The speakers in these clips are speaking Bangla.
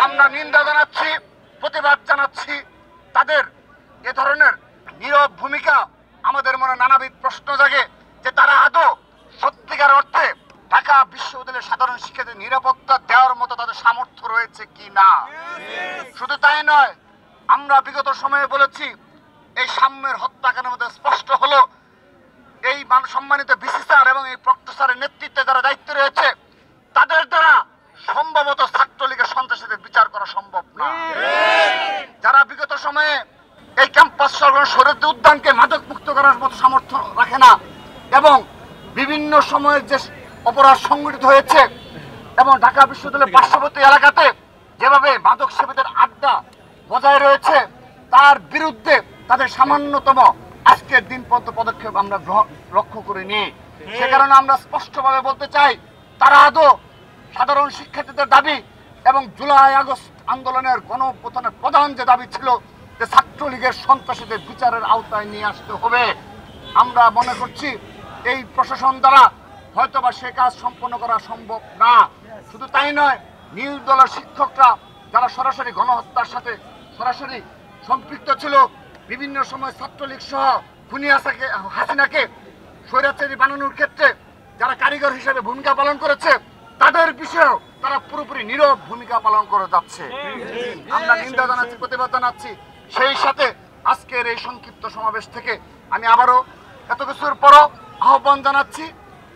আমরা নিন্দা জানাচ্ছি, প্রতিবাদ জানাচ্ছি। তাদের এ ধরনের নীরব ভূমিকা আমাদের মনে নানাবিধ প্রশ্ন জাগে যে তারা আদৌ সত্যিকার অর্থে ঢাকা বিশ্ববিদ্যালয়ের সাধারণ শিক্ষার্থীদের নিরাপত্তা দেওয়ার মতো তাদের সামর্থ্য রয়েছে কি না। শুধু তাই নয়, আমরা বিগত সময়ে বলেছি এই সাম্যের হত্যাকাণ্ডের মধ্যে স্পষ্ট হলো এই সম্মানিত ভিসি স্যার এবং এই প্রক্টর স্যারের নেতৃত্বে যারা দায়িত্ব রয়েছে তাদের দ্বারা সম্ভবত ছাত্রলীগের সন্ত্রাসীদের বিচার করা সম্ভব না। যারা বিগত সময়ে এই ক্যাম্পাস শরীয়ত উদ্যানকে মাদক মুক্ত করার মতো সামর্থ্য রাখে না এবং বিভিন্ন সময়ের যে অপরাধ সংঘটিত হয়েছে এবং ঢাকা বিশ্ববিদ্যালয়ের পার্শ্ববর্তী এলাকাতে যেভাবে মাদক সেবীদের আড্ডা বজায় রয়েছে তার বিরুদ্ধে তাদের সামান্যতম আজকের দিন পর্যন্ত পদক্ষেপ আমরা লক্ষ্য করিনি। সে কারণে আমরা স্পষ্টভাবে বলতে চাই তারা আদৌ সাধারণ শিক্ষার্থীদের দাবি এবং জুলাই আগস্ট আন্দোলনের গণঅভ্যুত্থানের প্রধান যে দাবি ছিল যে ছাত্রলীগের সন্ত্রাসীদের বিচারের আওতায় নিয়ে আসতে হবে, আমরা মনে করছি এই প্রশাসন দ্বারা হয়তোবা সে কাজ সম্পন্ন করা সম্ভব না। শুধু তাই নয়, নীল দলের শিক্ষকরা যারা সরাসরি গণহত্যার সাথে সরাসরি সম্পৃক্ত ছিল, বিভিন্ন সময় ছাত্রলীগ সহ খুনি হাসিনাকে স্বৈরাচারী বানানোর ক্ষেত্রে যারা কারিগর হিসেবে ভূমিকা পালন করেছে তাদের বিষয়েও তারা পুরোপুরি নীরব ভূমিকা পালন করে যাচ্ছে। আমরা নিন্দা জানাচ্ছি, প্রতিবাদ জানাচ্ছি। সেই সাথে আজকের এই সংক্ষিপ্ত সমাবেশ থেকে আমি আবারও এত কিছুর পরও আহ্বান জানাচ্ছি,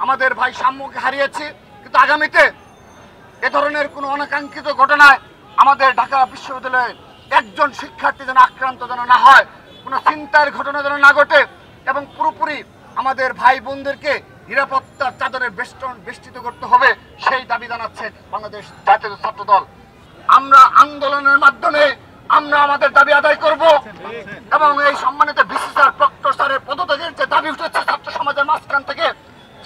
আমাদের ভাই সাম্যকে হারিয়েছি, কিন্তু আগামীতে এ ধরনের কোনো অনাকাঙ্ক্ষিত ঘটনায় আমাদের ঢাকা বিশ্ববিদ্যালয়ের একজন শিক্ষার্থী যেন আক্রান্ত যেন না হয়, কোনো চিন্তার ঘটনা যেন না ঘটে এবং পুরোপুরি আমাদের ভাই বোনদেরকে নিরাপত্তার চাদরে বেষ্টিত করতে হবে, সেই দাবি জানাচ্ছে বাংলাদেশ জাতীয় ছাত্র দল। আমরা আন্দোলনের মাধ্যমে আমরা আমাদের দাবি আদায় করব এবং এই সম্মানিত ভিসি স্যার প্রক্টর স্যারের পদত্যাগের যে দাবি উঠেছে ছাত্র সমাজের মাঝখান থেকে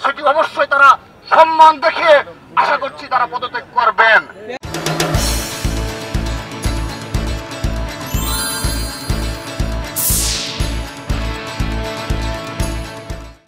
সেটি অবশ্যই তারা সম্মান দেখিয়ে আশা করছি তারা পদত্যাগ করবেন।